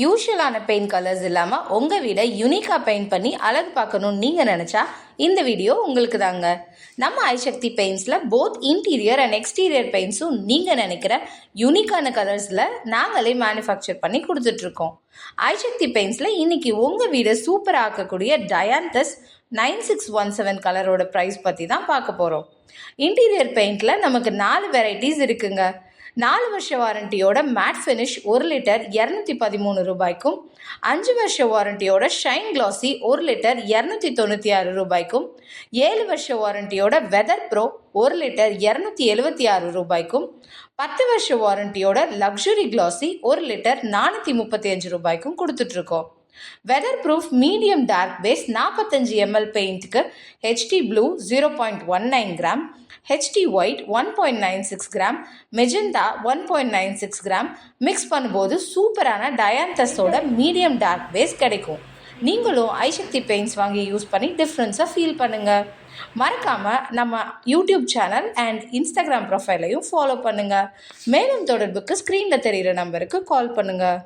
யூஷுவலான paint colours இல்லாமல் உங்கள் வீடை யூனிக்காக பெயிண்ட் பண்ணி அழகு பார்க்கணுன்னு நீங்கள் நினச்சா இந்த வீடியோ உங்களுக்கு தாங்க. நம்ம ஐசக்தி பெயிண்ட்ஸில் போத் இன்டீரியர் அண்ட் எக்ஸ்டீரியர் பெயிண்ட்ஸும் நீங்கள் நினைக்கிற யூனிக்கான கலர்ஸில் நாங்களே மேனுஃபேக்சர் பண்ணி கொடுத்துட்ருக்கோம். ஐசக்தி பெயிண்ட்ஸில் இன்றைக்கி உங்கள் வீடை சூப்பராக ஆக்கக்கூடிய டயாந்தஸ் 9617 கலரோட ப்ரைஸ் பற்றி தான் பார்க்க போகிறோம். இன்டீரியர் பெயிண்டில் நமக்கு 4 வெரைட்டிஸ் இருக்குங்க. 4 வருஷ வாரண்டியோட மேட் ஃபினிஷ் 1 லிட்டர் 213 ரூபாய்க்கும், 5 வருஷ வாரண்டியோட ஷைன் கிளாசி 1 லிட்டர் 296 ரூபாய்க்கும், 7 வருஷ வாரண்டியோட வெதர் ப்ரோ 1 லிட்டர் 276 ரூபாய்க்கும், 10 வருஷ வாரண்டியோட லக்ஸுரி கிளாசி 1 லிட்டர் 435 ரூபாய்க்கும் கொடுத்துட்ருக்கோம். Weather proof medium dark base 45 ml பெயிண்ட்டுக்கு HD blue 0.19 gram, HD white 1.96 gram, magenta 1.96 gram mix பண்ணும்போது சூப்பரான டயாந்தஸோட மீடியம் டார்க் பேஸ் கிடைக்கும். நீங்களும் ஐசக்தி பெயிண்ட்ஸ் வாங்கி யூஸ் பண்ணி டிஃப்ரென்ஸை ஃபீல் பண்ணுங்கள். மறக்காமல் நம்ம யூடியூப் சேனல் அண்ட் இன்ஸ்டாகிராம் ப்ரொஃபைலையும் ஃபாலோ பண்ணுங்கள். மேலும் தொடர்புக்கு ஸ்க்ரீனில் தெரிகிற நம்பருக்கு கால் பண்ணுங்கள்.